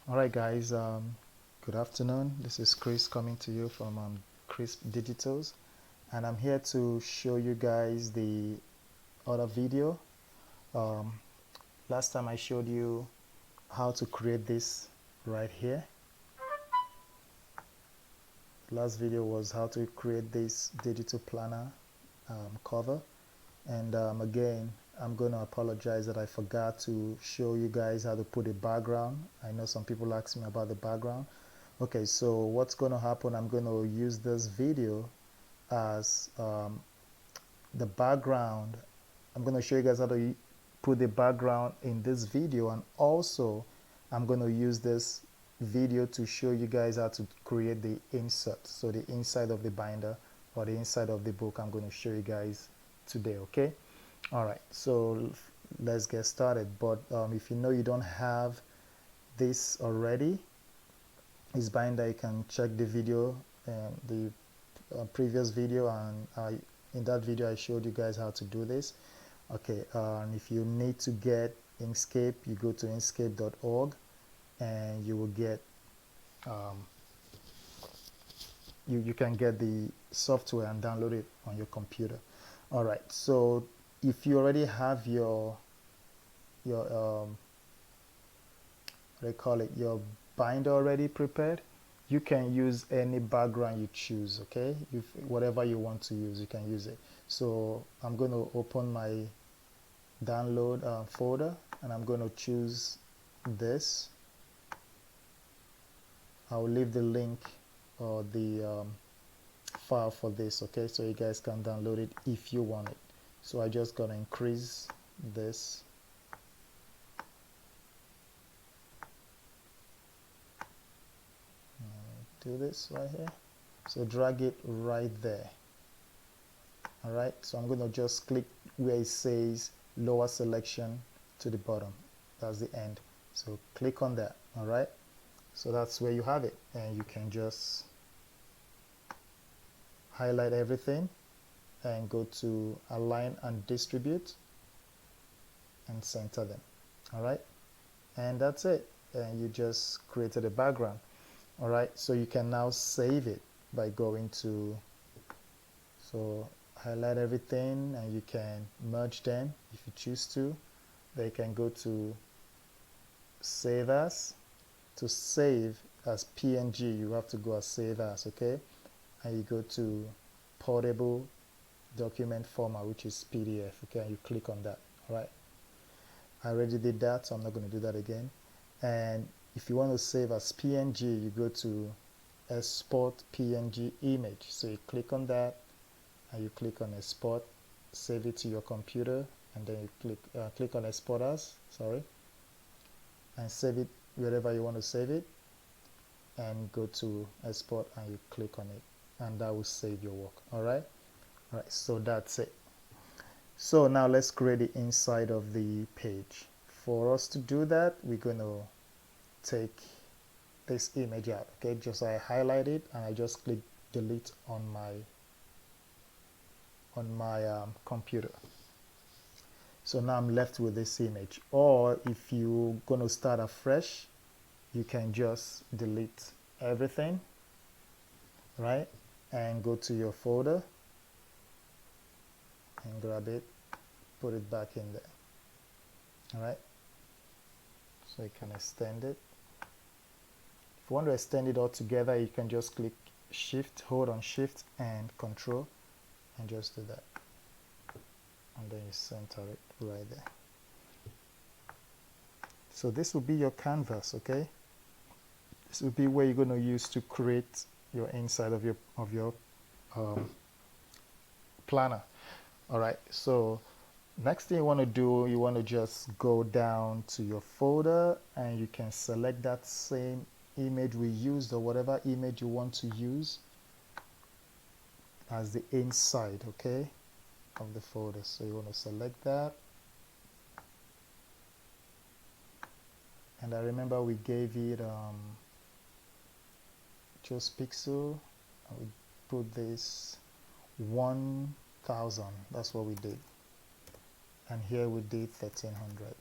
Alright guys, good afternoon. This is Chris coming to you from Crisp Digitals, and I'm here to show you guys the other video. Um, Last time I showed you how to create this right here. Last video was how to create this digital planner cover, and again I'm going to apologize that I forgot to show you guys how to put a background. I know some people ask me about the background. Okay, so what's going to happen, I'm going to use this video as the background. I'm going to show you guys how to put the background in this video, and also I'm going to use this video to show you guys how to create the insert, so the inside of the binder or the inside of the book. I'm going to show you guys today. Okay, all right, so let's get started. But if you know you don't have this already, this binder, you can check the video, the previous video, and in that video I showed you guys how to do this. Okay, and if you need to get Inkscape, you go to inkscape.org and you will get you can get the software and download it on your computer. All right, so if you already have your what do you call it, your binder already prepared, you can use any background you choose. Okay, if whatever you want to use, you can use it. So I'm going to open my download folder, and I'm going to choose this. I'll leave the link or the file for this, okay, so you guys can download it if you want it. So I just gonna increase this. Do this right here, so drag it right there. All right, so I'm gonna just click where it says lower selection to the bottom. That's the end, so click on that. All right, so that's where you have it, and you can just highlight everything and go to align and distribute and center them. All right, and that's it, and you just created a background. All right, so you can now save it by going to, so highlight everything, and you can merge them if you choose to. Then you can go to save as. To save as PNG, you have to go as save as, okay, and you go to portable document format, which is PDF, okay, and you click on that. All right, I already did that, so I'm not going to do that again. And if you want to save as PNG, you go to export PNG image, so you click on that and you click on export, save it to your computer, and then you click on export as, sorry, and save it wherever you want to save it, and go to export and you click on it, and that will save your work. All right, so that's it. So now let's create the inside of the page. For us to do that, we're going to take this image out. Okay, just I highlight it and I just click delete on my computer. So now I'm left with this image. Or if you're going to start afresh, you can just delete everything, right, and go to your folder and grab it, put it back in there. All right, so you can extend it. If you want to extend it all together, you can just click shift, hold on shift and control, and just do that, and then you center it right there. So this will be your canvas. Okay, this will be where you're going to use to create your inside of your planner. All right, so next thing you want to do, you want to just go down to your folder and you can select that same image we used, or whatever image you want to use as the inside, okay, of the folder. So you want to select that, and I remember we gave it just pixel, and we put this 1000. That's what we did, and here we did 1300.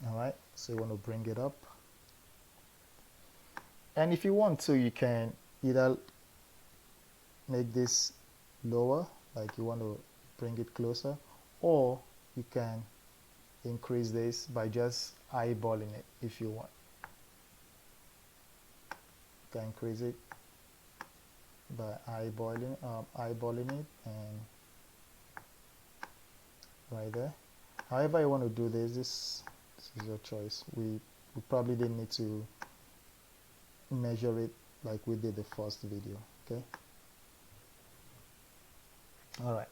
All right, so you want to bring it up And if you want to, you can either make this lower, like you want to bring it closer, or you can increase this by just eyeballing it if you want. You can increase it by eyeballing it, and right there. However you want to do this is your choice. We probably didn't need to measure it like we did the first video. Okay, all right,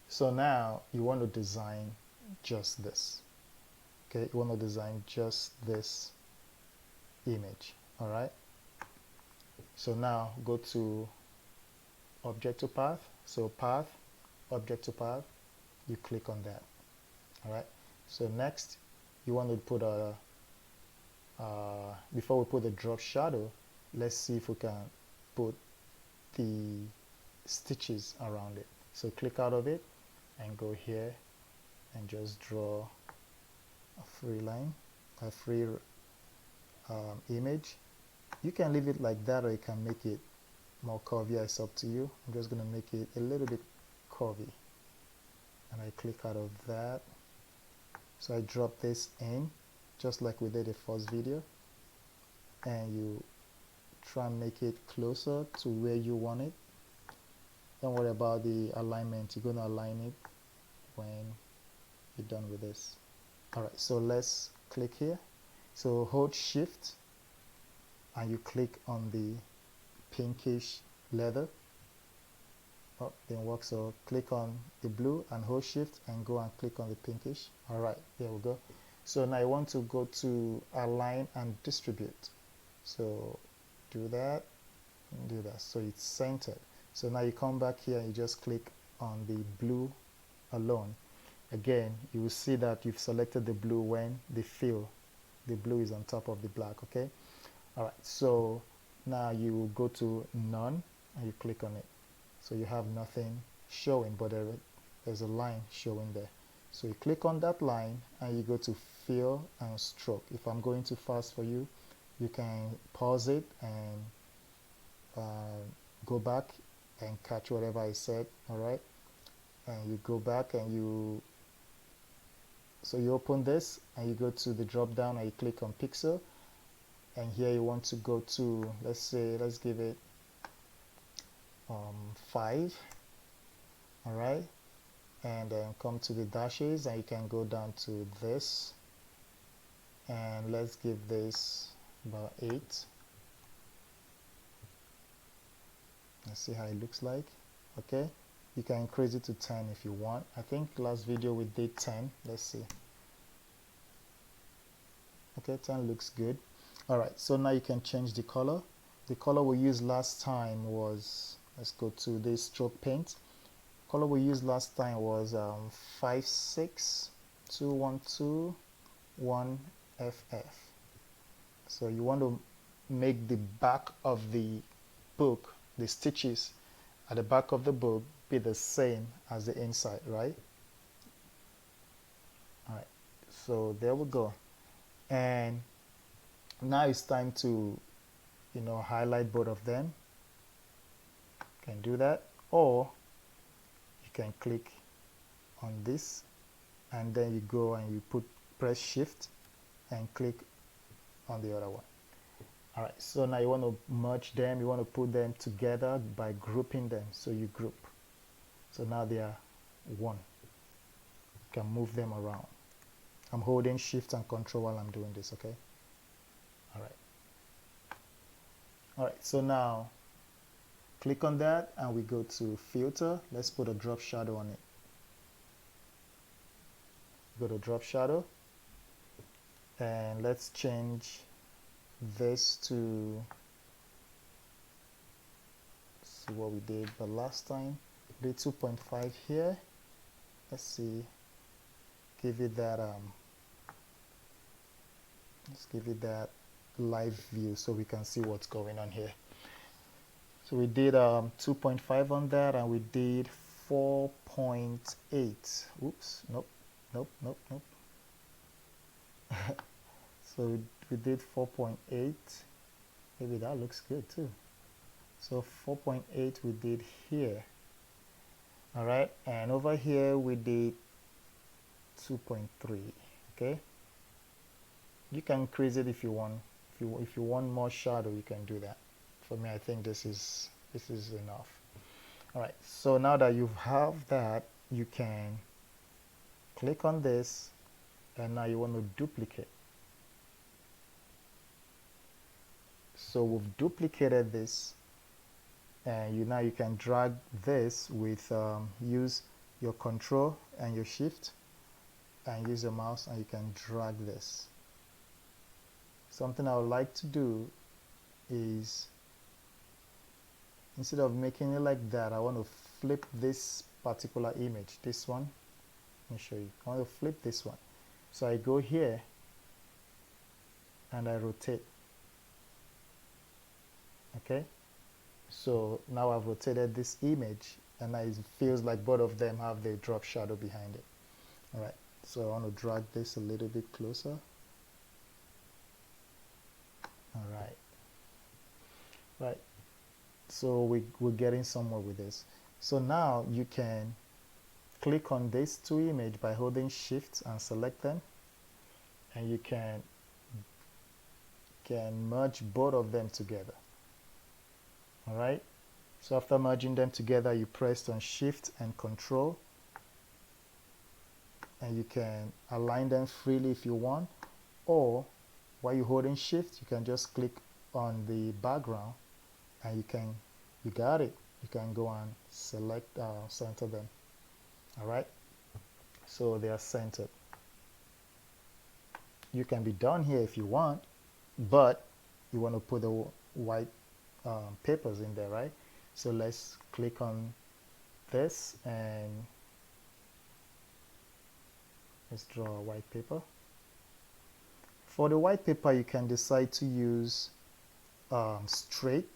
so now you want to design just this. Okay, you want to design just this image. All right, so now go to object to path. So path, object to path, you click on that. All right, so next you want to put a before we put the drop shadow, let's see if we can put the stitches around it. So click out of it and go here and just draw a free line, a free image. You can leave it like that, or you can make it more curvy. It's up to you. I'm just going to make it a little bit curvy, and I click out of that. So I drop this in just like we did the first video, and you try and make it closer to where you want it. Don't worry about the alignment. You're going to align it when you're done with this. Alright, so let's click here. So hold shift and you click on the pinkish leather. Oh, didn't work. So click on the blue and hold shift and go and click on the pinkish. Alright, there we go. So now I want to go to align and distribute. So do that and do that. So it's centered. So now you come back here and you just click on the blue alone. Again, you will see that you've selected the blue when the blue is on top of the black. Okay. All right. So now you will go to none and you click on it. So you have nothing showing, but there's a line showing there. So you click on that line and you go to fill and stroke. If I'm going too fast for you, you can pause it and go back and catch whatever I said. All right, and you go back and you open this and you go to the drop down and you click on pixel, and here you want to go to, let's give it 5. All right, and then come to the dashes and you can go down to this, and let's give this about 8. Let's see how it looks like. Okay, you can increase it to 10 if you want. I think last video we did 10. Let's see. Okay, 10 looks good. All right, so now you can change the color. The color we used last time was, let's go to this stroke paint. Color we used last time was 56212-1FF. So you want to make the back of the book, the stitches at the back of the book, be the same as the inside, right? All right, so there we go. And now it's time to, highlight both of them. You can do that, or you can click on this and then you go and you press shift and click on the other one. All right, so now you want to merge them, you want to put them together by grouping them. So you group. So now they are one. You can move them around. I'm holding shift and control while I'm doing this, okay? All right. All right, so now click on that and we go to filter. Let's put a drop shadow on it. Go to drop shadow and let's change this to, see what we did the last time. We did 2.5 here. Let's see, give it that let's give it that live view so we can see what's going on here. So we did 2.5 on that, and we did 4.8. Oops, nope. So we did 4.8 Maybe that looks good too. So 4.8 we did here. All right, and over here we did 2.3. Okay, you can increase it if you want. If you want more shadow, you can do that. For me, I think this is enough. All right, so now that you have that, you can click on this, and now you want to duplicate. So we've duplicated this, and now you can drag this with use your control and your shift, and use your mouse, and you can drag this. Something I would like to do is, instead of making it like that, I want to flip this particular image, this one. Let me show you. I want to flip this one. So I go here and I rotate. Okay, so now I've rotated this image, and now it feels like both of them have the drop shadow behind it. All right, so I want to drag this a little bit closer. All right, right. So we're getting somewhere with this. So now you can click on these two images by holding shift and select them, and you can merge both of them together. All right, so after merging them together, you press on shift and control, and you can align them freely if you want, or while you're holding shift, you can just click on the background, and you got it. You can go and select center them. All right, so they are centered. You can be done here if you want, but you want to put the white papers in there, right? So let's click on this, and let's draw a white paper. For the white paper, you can decide to use straight,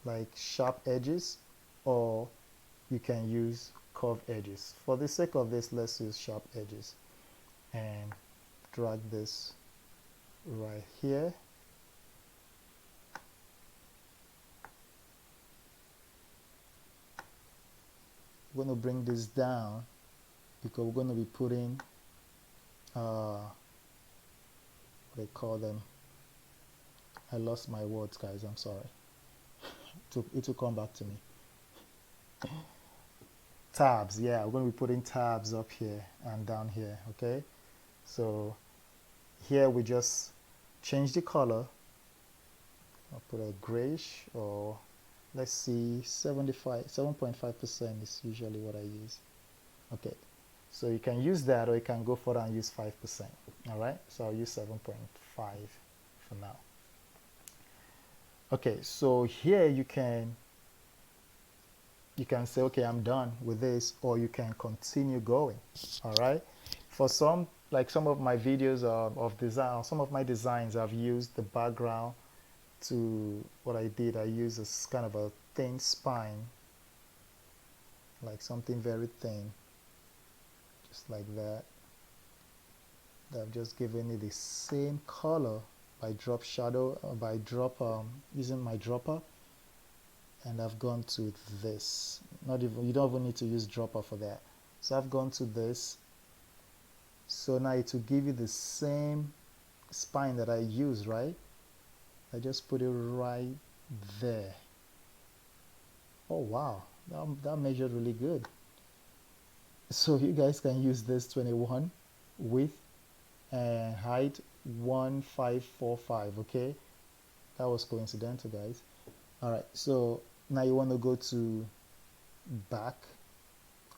like sharp edges, or you can use curved edges. For the sake of this, let's use sharp edges, and drag this right here. We're going to bring this down because we're going to be putting what they call them. I lost my words, guys. I'm sorry. It will come back to me. Tabs. Yeah, we're going to be putting tabs up here and down here. Okay. So here we just change the color. I'll put a grayish, or let's see, 7.5% is usually what I use. Okay, so you can use that, or you can go further and use 5%. All right, so I'll use 7.5 for now. Okay, so here you can say, okay, I'm done with this, or you can continue going. All right, for some, like some of my videos of design, some of my designs, I've used the background to what I did. I used a kind of a thin spine, like something very thin, just like that. I've just given it the same color by drop shadow, by drop using my dropper, and I've gone to this. You don't even need to use dropper for that. So I've gone to this. So now it will give you the same spine that I used, right? I just put it right there. Oh wow, that measured really good. So you guys can use this 21 width and height 1545. Okay, that was coincidental, guys. All right, so now you want to go to back,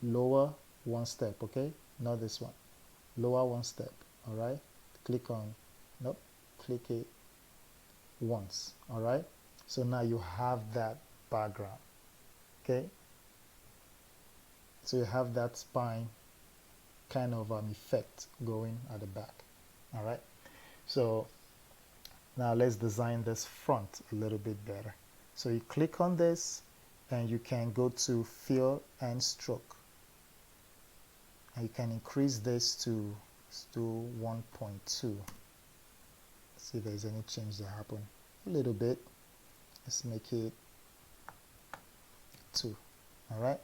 lower one step. Okay, not this one, lower one step. All right, click on, nope, click it once. All right, so now you have that background. Okay, so you have that spine kind of effect going at the back. All right, so now let's design this front a little bit better. So you click on this, and you can go to fill and stroke, and you can increase this to 1.2. see if there's any change that happened. A little bit. Let's make it 2. All right.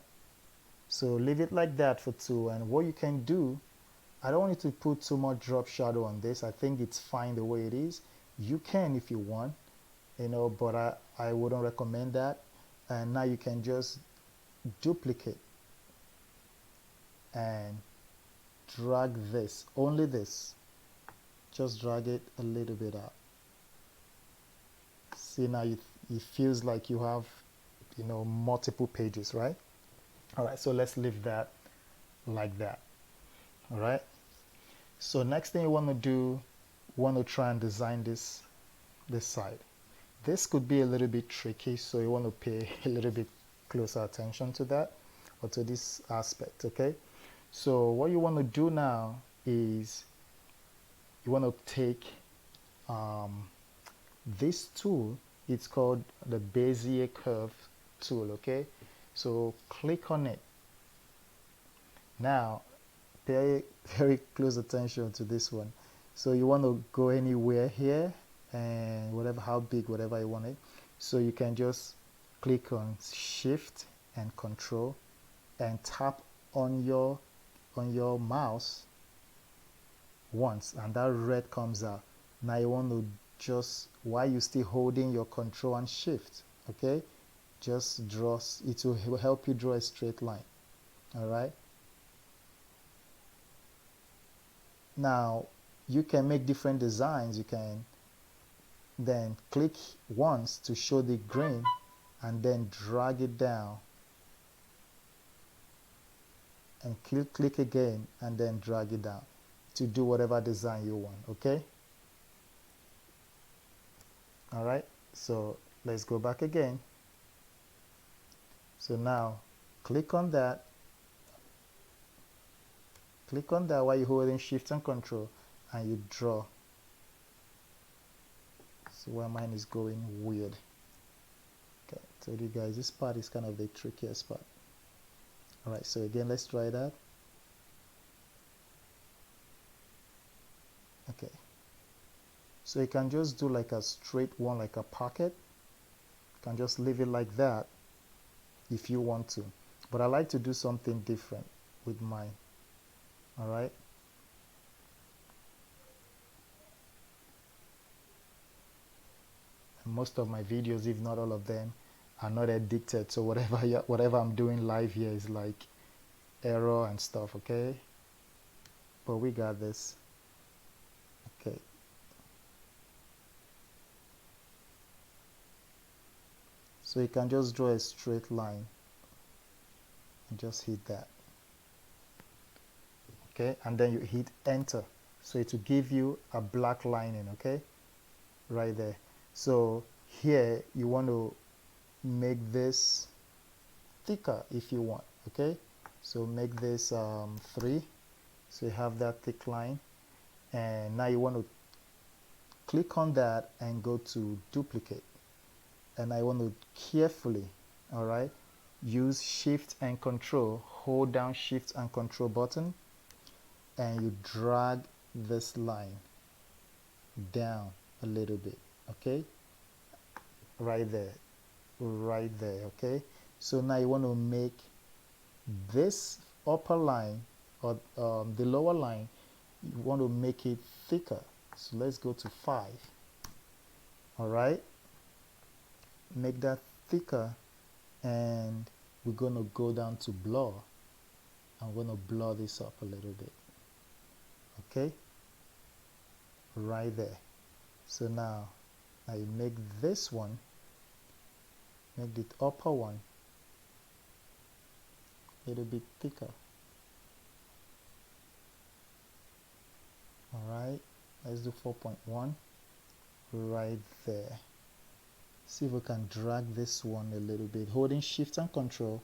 So leave it like that for 2. And what you can do, I don't want you to put too much drop shadow on this. I think it's fine the way it is. You can if you want, you know, but I wouldn't recommend that. And now you can just duplicate and drag this, only this. Just drag it a little bit out. See, now it feels like you have, you know, multiple pages, right? All right, so let's leave that like that. All right. So next thing you want to do, want to try and design this side. This could be a little bit tricky, so you want to pay a little bit closer attention to that, or to this aspect. Okay. So what you want to do now is you want to take this tool. It's called the Bezier curve tool. Okay, so click on it. Now pay very close attention to this one. So you want to go anywhere here, and whatever, how big, whatever you want it. So you can just click on Shift and Control and tap on your mouse once, and that red comes out. Now you want to just, while you're still holding your Control and Shift, okay, just draw. It will help you draw a straight line. All right. Now you can make different designs. You can then click once to show the grain and then drag it down, and click again and then drag it down to do whatever design you want. Okay. All right, so let's go back again. So now click on that while you're holding Shift and Control, and you draw. See why mine is going weird. Okay, I told you guys this part is kind of the trickiest part. All right, so again, let's try that. Okay, so you can just do like a straight one, like a pocket. You can just leave it like that if you want to, but I like to do something different with mine. All right. And most of my videos, if not all of them, are not addicted, so whatever I'm doing live here is like error and stuff. Okay, but we got this. Okay, so you can just draw a straight line and just hit that. Okay, and then you hit enter, so it will give you a black lining. Okay, right there. So here you want to make this thicker if you want. Okay, so make this 3, so you have that thick line, and now you want to click on that and go to duplicate, and I want to carefully, all right, use Shift and Control, hold down Shift and Control button, and you drag this line down a little bit. Okay, right there, okay. So now you want to make this upper line, or the lower line, you want to make it thicker. So let's go to 5. All right, make that thicker, and we're going to go down to blur. I'm going to blur this up a little bit. Okay, right there. So now I make this one, make the upper one a little bit thicker. All right, let's do 4.1 right there. See if we can drag this one a little bit, holding Shift and Control.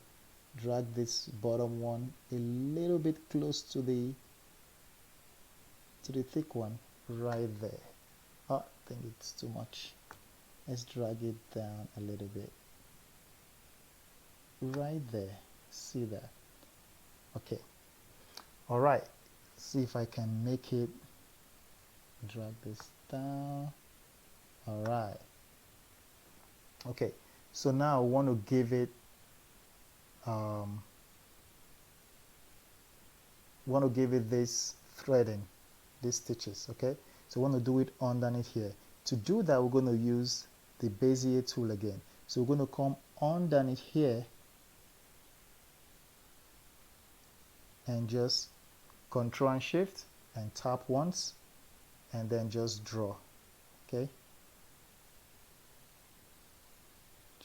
Drag this bottom one a little bit close to the thick one right there. Oh, I think it's too much. Let's drag it down a little bit right there. See that? Okay. All right, see if I can make it, drag this down. All right. Okay, so now I want to give it this threading, these stitches. Okay, so I want to do it underneath here. To do that, we're going to use the Bezier tool again. So we're going to come underneath here and just Control and Shift and tap once and then just draw. Okay,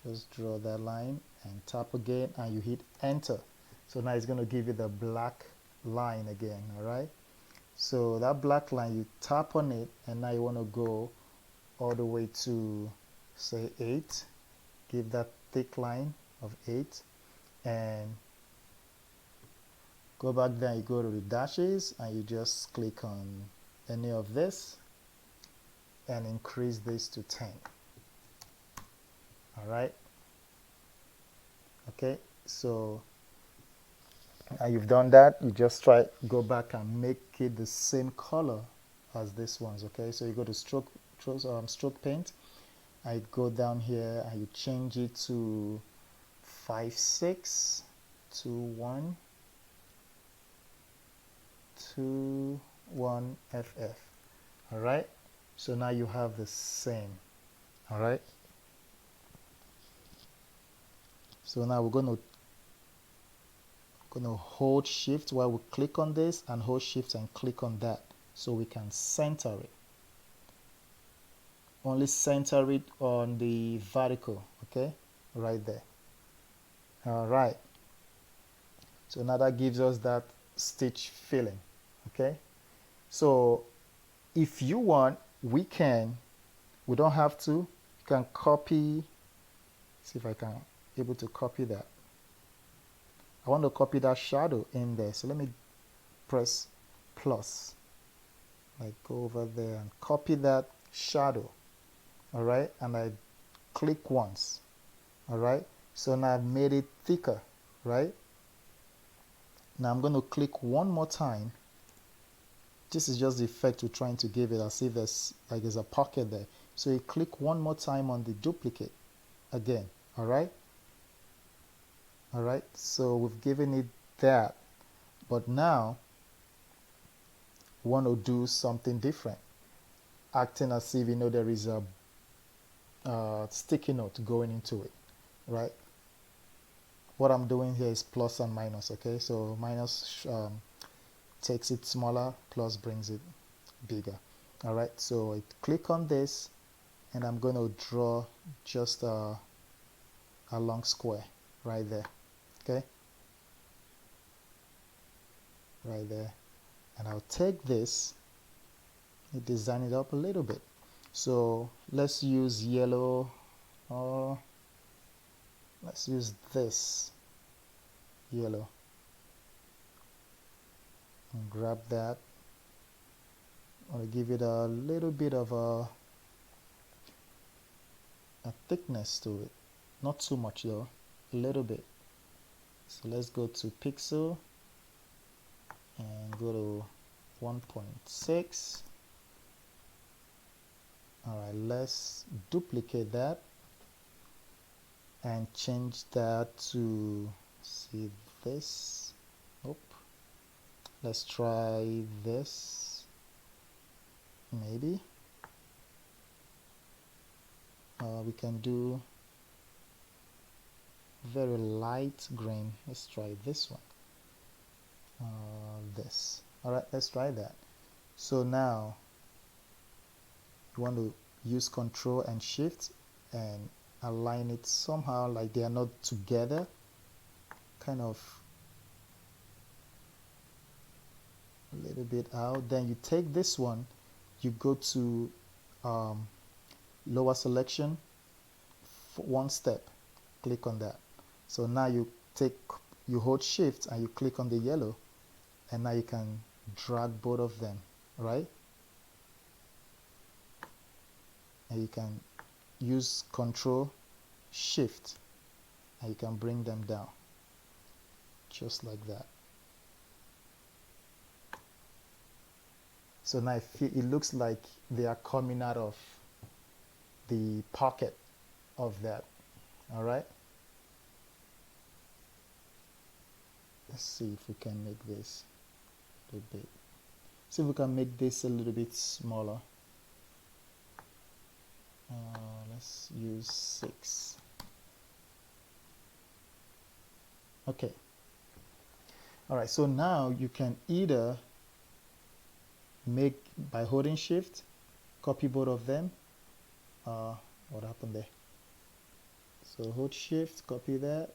just draw that line and tap again and you hit enter. So now it's going to give you the black line again. All right, so that black line, you tap on it and now you want to go all the way to say 8. Give that thick line of 8 and go back there. You go to the dashes and you just click on any of this and increase this to 10. All right, okay, so now you've done that. You just go back and make it the same color as this one's. Okay, so you go to stroke paint. I go down here and you change it to 5621 FF. All right, so now you have the same. All right, so now we're going to hold shift while we click on this and hold shift and click on that so we can center it. Only center it on the vertical. Okay, right there. All right, so now that gives us that stitch filling. Okay, so if you want, we don't have to, you can copy. See if I can able to copy that. I want to copy that shadow in there, so let me press plus, like go over there and copy that shadow. All right, and I click once. All right, so now I've made it thicker. Right, now I'm going to click one more time. This is just the effect we're trying to give it, as if there's a pocket there. So you click one more time on the duplicate again. All right, so we've given it that, but now we want to do something different, acting as if there is a sticky note going into it. Right, what I'm doing here is plus and minus. Okay, so minus takes it smaller, plus brings it bigger. All right, so I click on this and I'm going to draw just a long square right there. Okay, right there, and I'll take this and design it up a little bit. So let's use yellow, or let's use this yellow and grab that. I'll give it a little bit of a thickness to it, not too much though, a little bit. So let's go to pixel and go to 1.6. all right, let's duplicate that and change that to, see this, let's try this, maybe. We can do very light green. Let's try this one. This. All right, let's try that. So now you want to use Control and Shift and align it somehow like they are not together, kind of a little bit out. Then you take this one, you go to lower selection, one step, click on that. So now you hold Shift and you click on the yellow, and now you can drag both of them, right? And you can use Control Shift and you can bring them down just like that. So now it looks like they are coming out of the pocket of that. All right, let's see if we can make this a little bit. See if we can make this a little bit smaller. Let's use 6. Okay. All right, so now you can either make by holding shift, copy both of them. What happened there? So hold shift, copy that.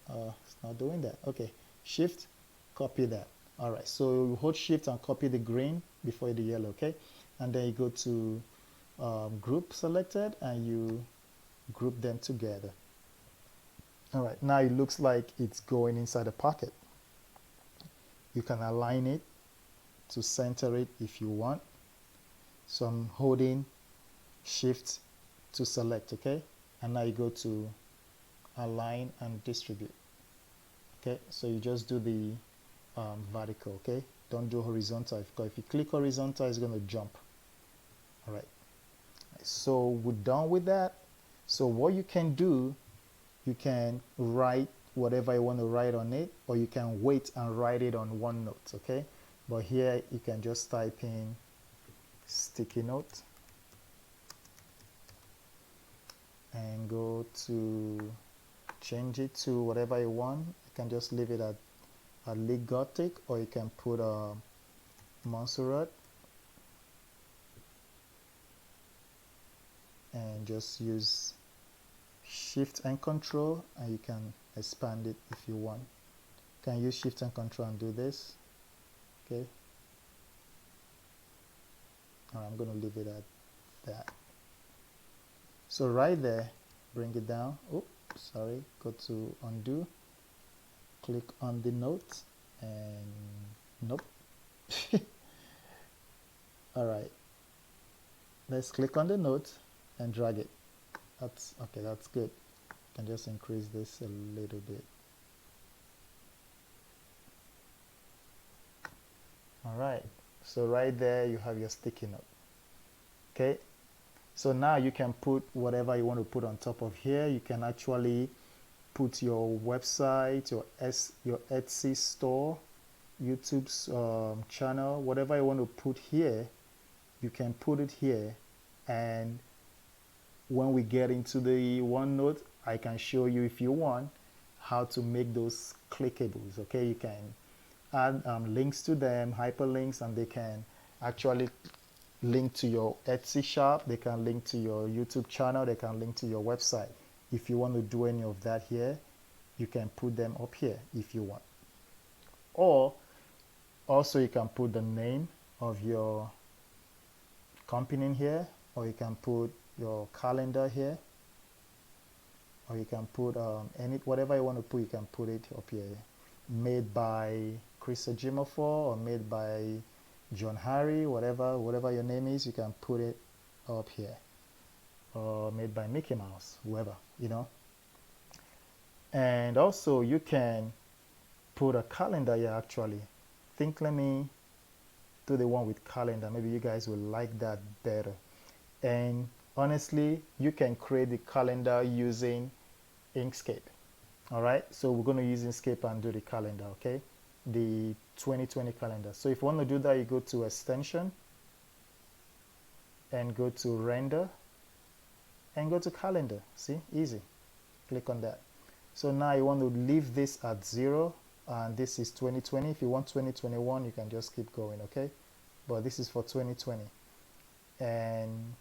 It's not doing that. Okay, shift, copy that. All right, so you hold shift and copy the green before the yellow, okay? And then you go to group selected and you group them together. All right, now it looks like it's going inside the pocket. You can align it to center it if you want. So I'm holding shift to select, okay? And now you go to align and distribute. Okay, so you just do the vertical, okay? Don't do horizontal, because if you click horizontal, it's going to jump. All right, so we're done with that. So what you can do, you can write whatever you want to write on it, or you can wait and write it on OneNote, okay? But here you can just type in sticky note and go to change it to whatever you want. You can just leave it at League Gothic, or you can put Montserrat and just use shift and control, and you can expand it if you want. You can use shift and control and do this, okay? I'm going to leave it at that. So right there, bring it down. Oh, sorry, go to undo, click on the note, and nope. All right, let's click on the note and drag it. That's okay, that's good. You can just increase this a little bit. All right, so right there you have your sticky note. Okay, so now you can put whatever you want to put on top of here. You can actually put your website, your Etsy store, YouTube's channel, whatever you want to put here, you can put it here. And when we get into the OneNote, I can show you, if you want, how to make those clickables. Okay, you can add links to them, hyperlinks, and they can actually link to your Etsy shop, they can link to your YouTube channel, they can link to your website. If you want to do any of that here, you can put them up here if you want. Or also you can put the name of your company in here, or you can put your calendar here, or you can put whatever you want to put, you can put it up here. Made by Chris Ejimofor, or made by John Harry, whatever your name is, you can put it up here. Or made by Mickey Mouse, whoever, you know. And also you can put a calendar here actually. Let me do the one with calendar. Maybe you guys will like that better. And honestly, you can create the calendar using Inkscape. All right, so we're going to use Inkscape and do the calendar, okay? The 2020 calendar. So if you want to do that, you go to extension and go to render and go to calendar. See, easy. Click on that. So now you want to leave this at 0, and this is 2020. If you want 2021, you can just keep going, okay? But this is for 2020. And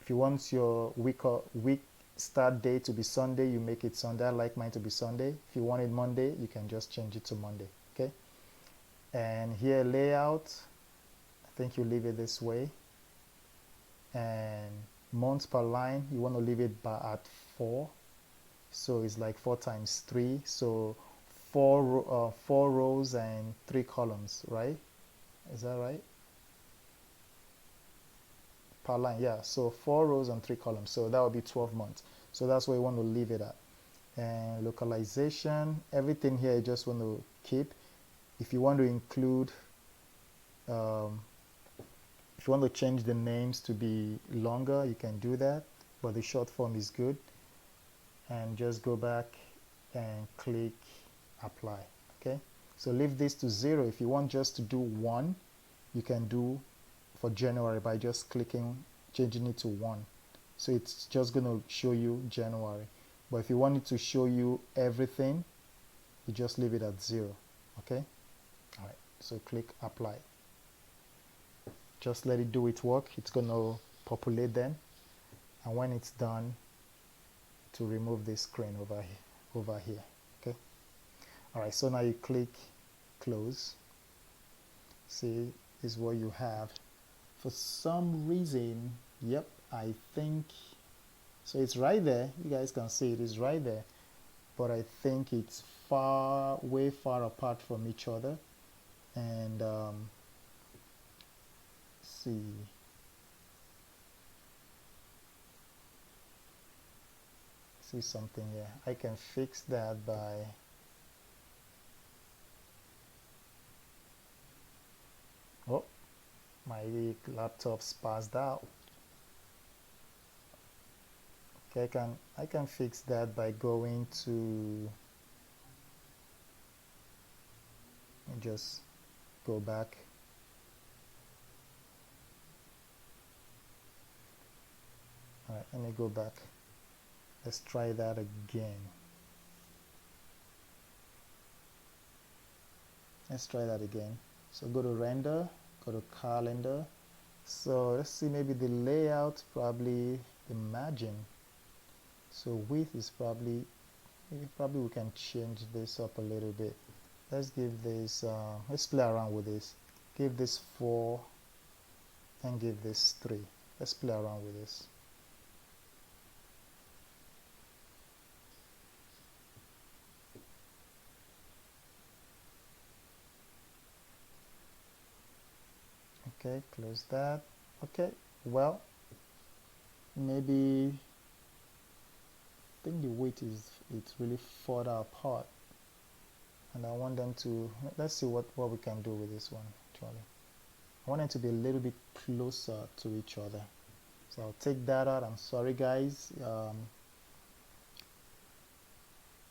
if you want your week start date to be Sunday, you make it Sunday. I like mine to be Sunday. If you want it Monday, you can just change it to Monday, okay? And here, layout, I think you leave it this way. And months per line, you want to leave it at 4. So it's like 4 times 3. So 4 rows and 3 columns, right? Is that right? Per line, yeah. So 4 rows and 3 columns. So that would be 12 months. So that's where you want to leave it at. And localization, everything here you just want to keep. If you want to include, if you want to change the names to be longer, you can do that. but the short form is good. And just go back and click apply. Okay, so leave this to 0. If you want just to do 1, you can do for January by just changing it to 1. So it's just going to show you January. But if you want it to show you everything, you just leave it at 0. Okay, all right, so click apply. Just let it do its work. It's going to populate them, and when it's done, to remove this screen over here. Okay, all right, so now you click close. See, this is what you have. For some reason, yep, I think so. It's right there. You guys can see it is right there, but I think it's way far apart from each other. And see something here. I can fix that by my laptop's passed out. Okay, I can fix that by going to, just go back. All right, let me go back. Let's try that again. Let's try that again. So go to render, go to calendar. So let's see, maybe the layout, probably the margin. So width is probably we can change this up a little bit. Let's give this, let's play around with this. Give this 4 and give this 3. Let's play around with this. Okay, close that. Okay, well, maybe I think the width it's really further apart, and I want them to, let's see what we can do with this one. Actually, I want them to be a little bit closer to each other, so I'll take that out. I'm sorry guys.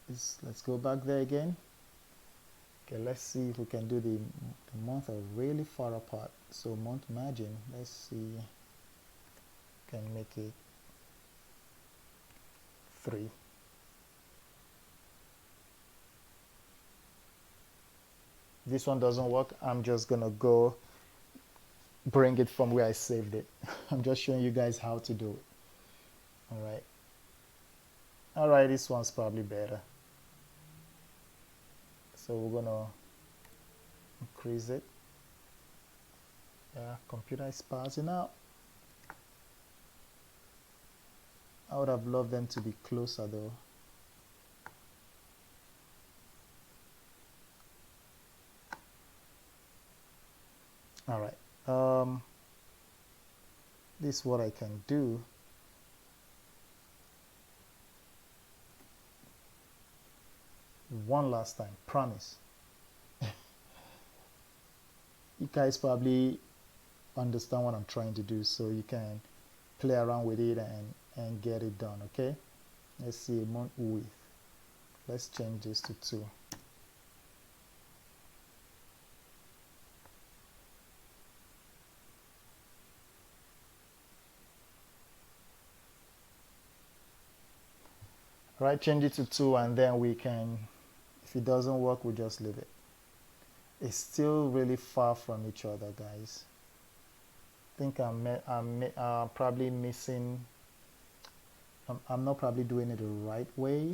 Let's go back there again. Okay, let's see if we can do the months are really far apart. So month margin, let's see, can make it 3. This one doesn't work. I'm just gonna go bring it from where I saved it. I'm just showing you guys how to do it. All right, this one's probably better. So we're gonna increase it. Yeah, computer is passing out. I would have loved them to be closer though. All right, this is what I can do. One last time, promise. You guys probably understand what I'm trying to do, so you can play around with it and get it done. Okay, let's see, month width. Let's change this to 2. All right, change it to 2, and then we can, if it doesn't work, we'll just leave it. It's still really far from each other, guys. I think I'm probably missing, I'm not probably doing it the right way.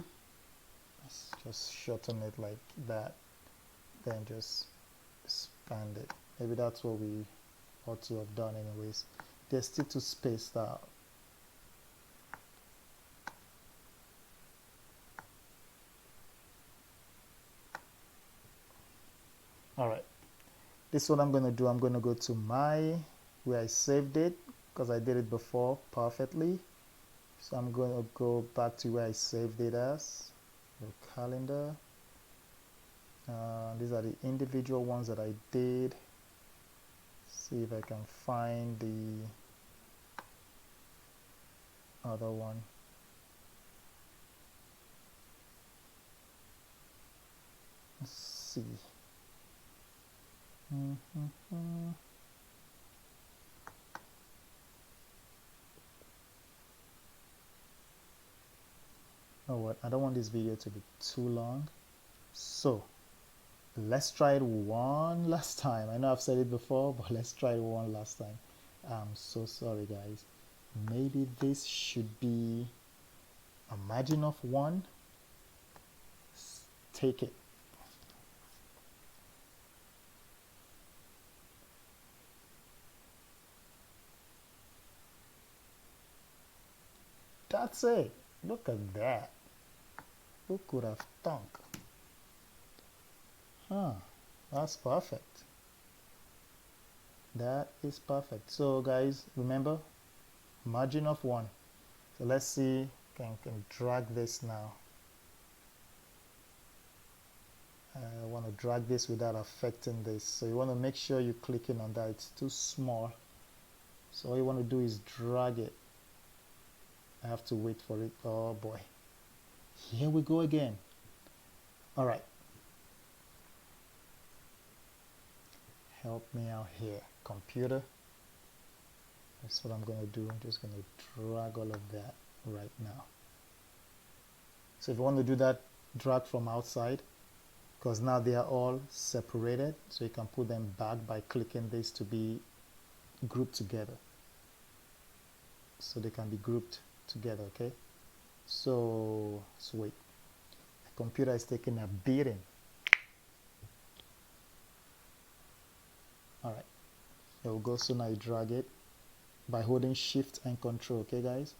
Let's just shorten it like that, then just expand it. Maybe that's what we ought to have done anyways. They're still too spaced out. All right, this is what I'm going to do. I'm going to go to where I saved it, because I did it before perfectly. So I'm going to go back to where I saved it as, the calendar. These are the individual ones that I did. See if I can find the other one. Let's see. Oh, what? I don't want this video to be too long, so let's try it one last time. I know I've said it before, but let's try it one last time. I'm so sorry, guys. Maybe this should be a margin of 1. Take it. That's it. Look at that. Who could have thunk? Huh, that's perfect. That is perfect. So guys, remember, margin of 1. So let's see, can drag this now. I want to drag this without affecting this. So you want to make sure you're clicking on that. It's too small. So all you want to do is drag it. I have to wait for it. Oh boy. Here we go again. All right. Help me out here, computer. That's what I'm going to do. I'm just going to drag all of that right now. So if you want to do that, drag from outside, because now they are all separated. So you can put them back by clicking this to be grouped together. So they can be grouped together, okay? So wait. The computer is taking a beating. All right, there we go. So now you drag it by holding Shift and Control, okay guys?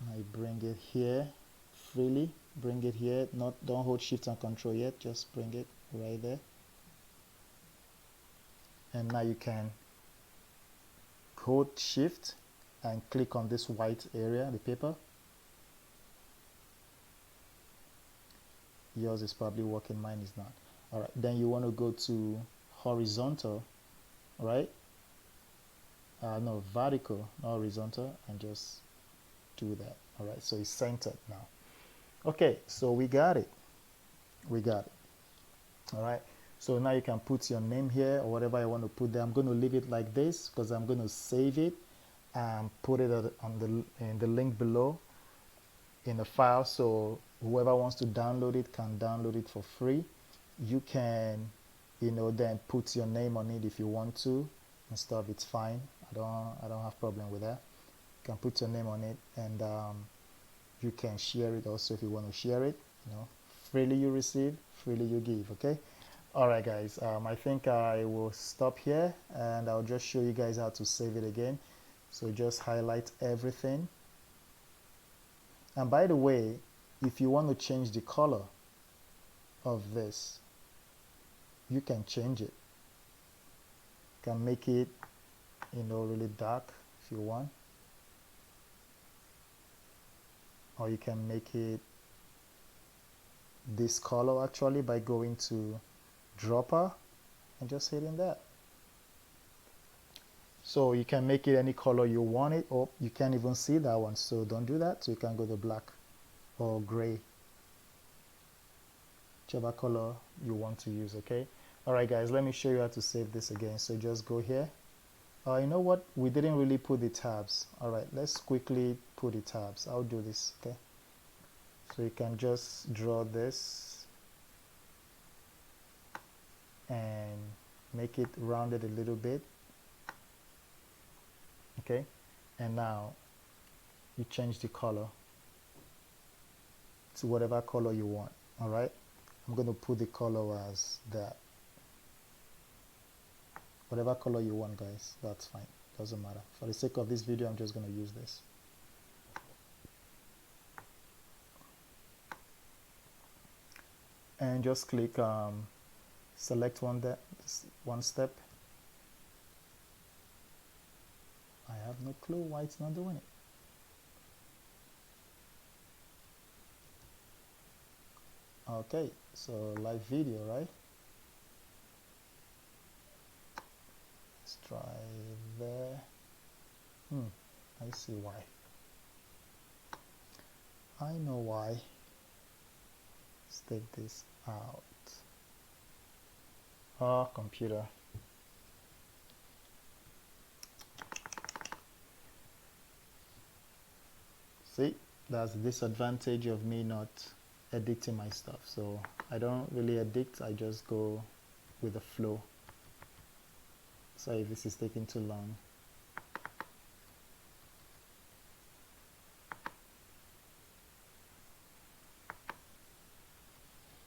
Now you bring it here freely, bring it here, don't hold Shift and Control yet, just bring it right there. And now you can hold Shift and click on this white area, the paper. Yours is probably working, mine is not. All right, then you want to go to horizontal, right? No, vertical, not horizontal, and just do that. All right, so it's centered now. Okay, so we got it. We got it. All right, so now you can put your name here or whatever you want to put there. I'm going to leave it like this because I'm going to save it and put it in the link below in the file, so whoever wants to download it can download it for free. You can, you know, then put your name on it if you want to and stuff. It's fine. I don't have problem with that. You can put your name on it, and you can share it also if you want to share it. You know, freely you receive, freely you give. Okay. All right, guys. I think I will stop here, and I'll just show you guys how to save it again. So just highlight everything. And by the way, if you want to change the color of this, you can change it. You can make it, you know, really dark if you want. Or you can make it this color actually by going to dropper and just hitting that. So you can make it any color you want it, or you can't even see that one, so don't do that. So you can go to black or gray, whichever color you want to use. Okay. All right, guys, let me show you how to save this again. So just go here. You know what, we didn't really put the tabs. All right, let's quickly put the tabs. I'll do this. Okay, so you can just draw this and make it rounded a little bit. Okay, and now you change the color to whatever color you want. All right, I'm going to put the color as that. Whatever color you want, guys, that's fine, doesn't matter. For the sake of this video, I'm just going to use this. And just click select one step. I have no clue why it's not doing it. Okay, so live video, right? Let's try there. I see why. I know why. Let's take this out. Oh, computer. See, that's the disadvantage of me not editing my stuff. So I don't really edit, I just go with the flow. So if this is taking too long.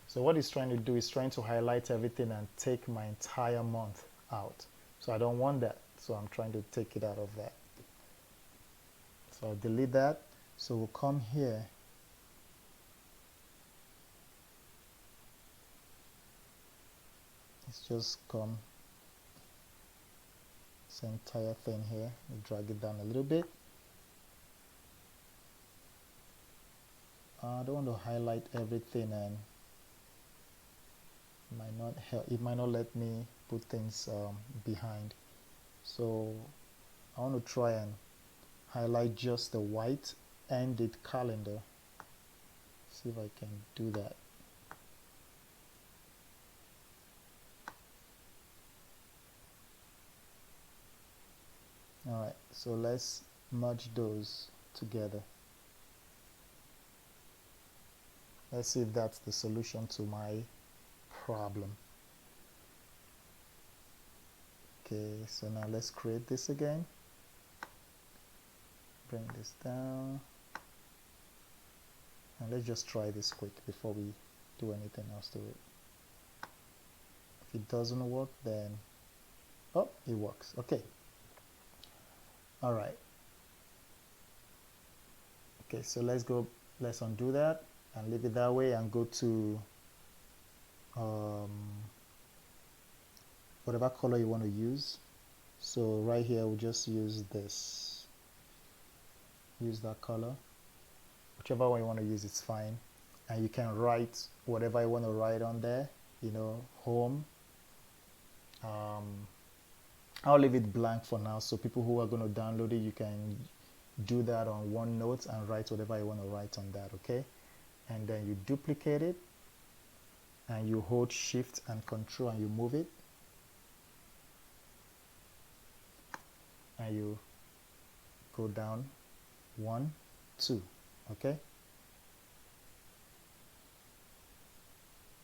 So what it's trying to do is trying to highlight everything and take my entire month out. So I don't want that. So I'm trying to take it out of that. So I'll delete that. So we'll come here. Let's just come this entire thing here. Drag it down a little bit. I don't want to highlight everything, and might not help. It might not let me put things behind. So I want to try and highlight just the white ended calendar. See if I can do that. Alright, so let's merge those together. Let's see if that's the solution to my problem. Okay, so now let's create this again. Bring this down. And let's just try this quick before we do anything else to it. If it doesn't work, then oh, it works. Okay. All right. Okay, so let's undo that and leave it that way and go to whatever color you want to use. So right here we'll just use this. Use that color. Whichever one you want to use, it's fine. And you can write whatever you want to write on there, you know, home. I'll leave it blank for now, so people who are going to download it, you can do that on OneNote and write whatever you want to write on that, okay? And then you duplicate it and you hold Shift and Control and you move it. And you go down 1, 2, okay?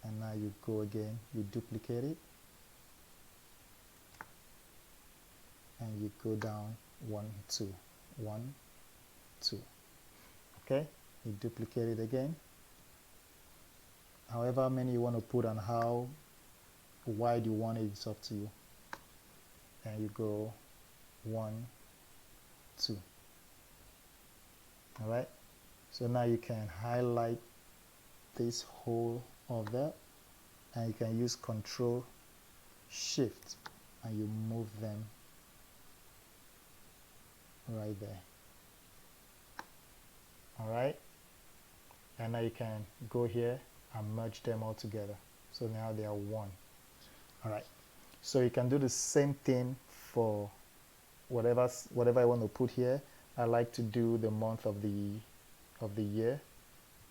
And now you go again, you duplicate it. And you go down 1, 2, 1, 2. Okay, you duplicate it again. However many you want to put and how wide you want it, it's up to you. And you go 1, 2. All right. So now you can highlight this whole of that, and you can use Control Shift, and you move them right there. All right, and now you can go here and merge them all together, so now they are one. All right, so you can do the same thing for whatever I want to put here. I like to do the month of the year,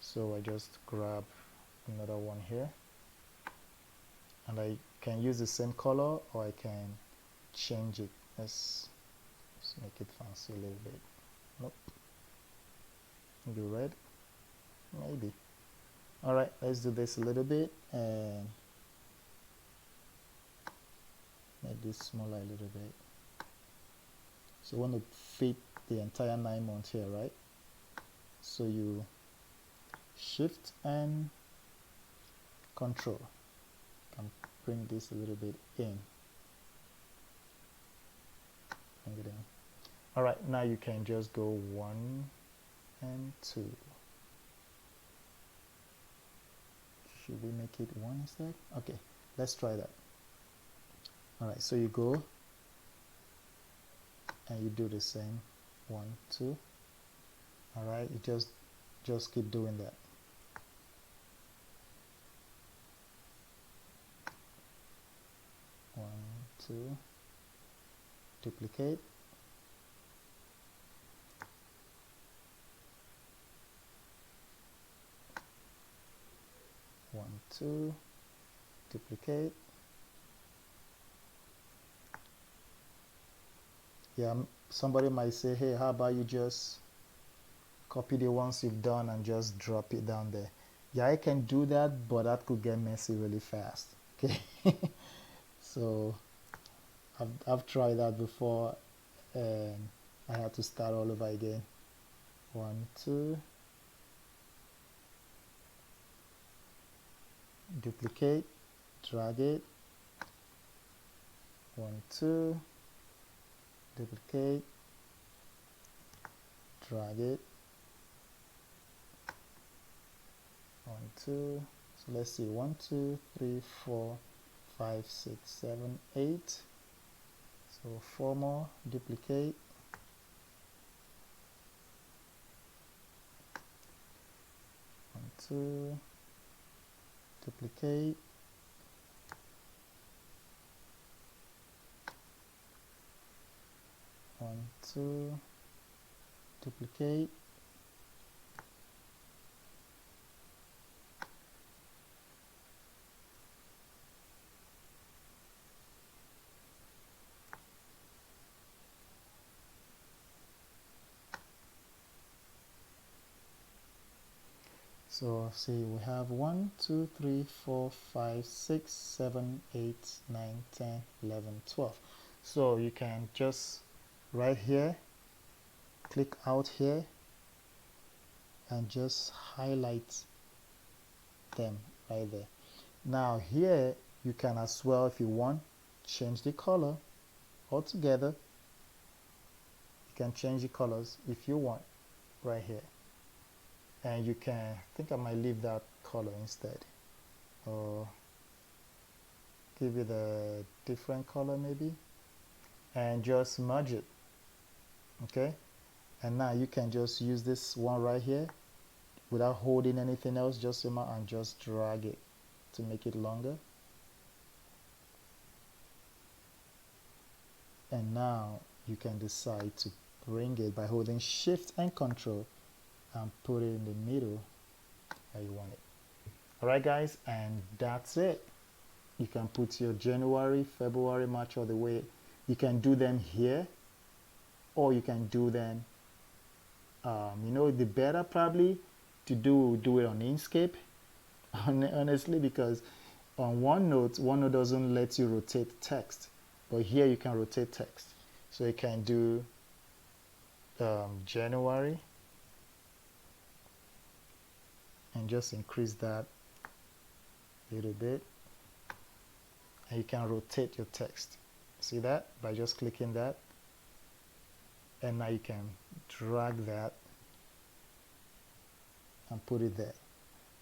so I just grab another one here, and I can use the same color or I can change it. Let's make it fancy a little bit. Nope. Do red, maybe. All right, let's do this a little bit and make this smaller a little bit. So we want to fit the entire 9 months here, right? So you Shift and Control. Can bring this a little bit in. Bring it in. All right, now you can just go 1 and 2. Should we make it 1 instead? Okay, let's try that. All right, so you go and you do the same 1, 2. All right, you just keep doing that. One, 2, duplicate, 2, duplicate. Yeah, somebody might say, hey, how about you just copy the ones you've done and just drop it down there. Yeah, I can do that, but that could get messy really fast. Okay. So I've tried that before and I had to start all over again. 1, 2, duplicate, drag it. 1, 2, duplicate, drag it. 1, 2. So let's see, 1, 2, 3, 4, 5, 6, 7, 8. So 4 more, duplicate. 1, 2, duplicate. 1, 2, duplicate. So see, we have 1, 2, 3, 4, 5, 6, 7, 8, 9, 10, 11, 12. So you can just right here, click out here and just highlight them right there. Now here you can as well, if you want, change the color altogether. You can change the colors if you want right here. And you can, I think I might leave that color instead, or give it a different color maybe, and just merge it. Okay, and now you can just use this one right here without holding anything else, just zoom out and just drag it to make it longer. And now you can decide to bring it by holding Shift and Control and put it in the middle where you want it. Alright guys, and that's it. You can put your January, February, March all the way. You can do them here, or you can do them, you know, the better probably to do it on Inkscape, honestly, because on OneNote doesn't let you rotate text, but here you can rotate text. So you can do January, and just increase that a little bit, and you can rotate your text. See that by just clicking that, and now you can drag that and put it there,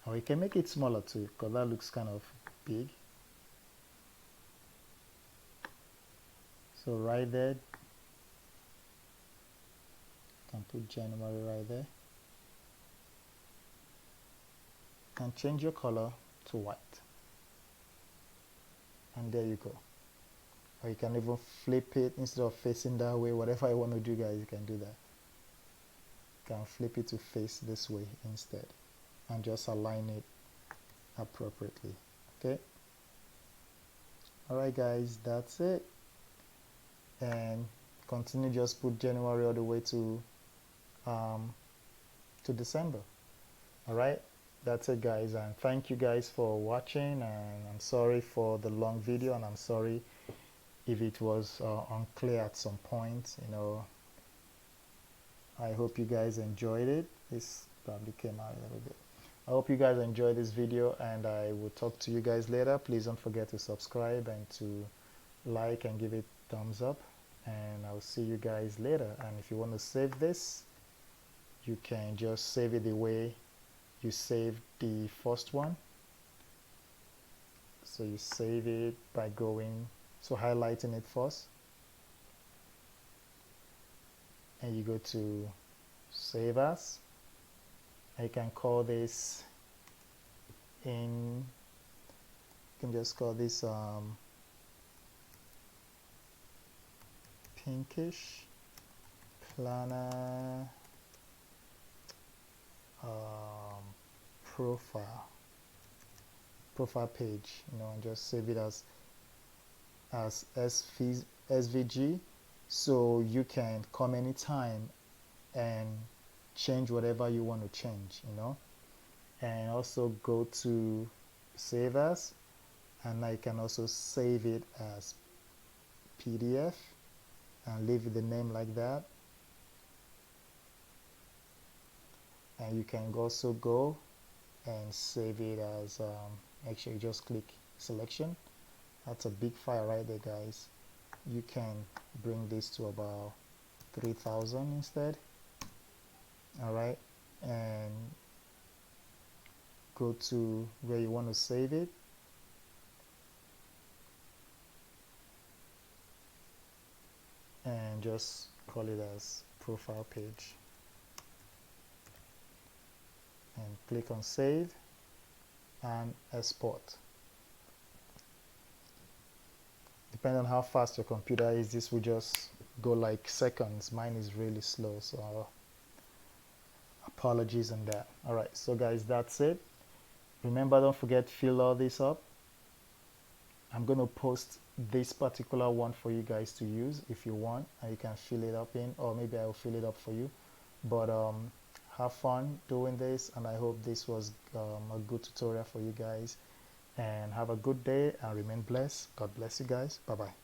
or you can make it smaller too, because that looks kind of big. So right there, you can put January right there and change your color to white, and there you go. Or you can even flip it instead of facing that way. Whatever I want to do, guys, you can do that. You can flip it to face this way instead and just align it appropriately. Okay, alright guys, that's it. And continue, just put January all the way to December. Alright, that's it guys, and thank you guys for watching, and I'm sorry for the long video, and I'm sorry if it was unclear at some point. You know, I hope you guys enjoyed it. This probably came out a little bit. I hope you guys enjoyed this video, and I will talk to you guys later. Please don't forget to subscribe and to like and give it thumbs up, and I'll see you guys later. And if you want to save this, you can just save it the way you saved the first one. So you save it by going, so highlighting it first, and you go to Save As, and you can call this you can just call this pinkish planner profile. profile page, and just save it as SVG, so you can come anytime and change whatever you want to change, and also go to save as, and I can also save it as PDF and leave the name like that. And you can also go and save it as actually just click selection. That's a big file right there, guys. You can bring this to about 3000 instead. Alright, and go to where you want to save it, and just call it as profile page, and click on save and export. Depending on how fast your computer is, this will just go like seconds. Mine is really slow, so apologies on that. Alright, so guys, that's it. Remember, don't forget, fill all this up. I'm going to post this particular one for you guys to use if you want, and you can fill it up in, or maybe I will fill it up for you. But have fun doing this, and I hope this was a good tutorial for you guys. And have a good day and remain blessed. God bless you guys. Bye bye.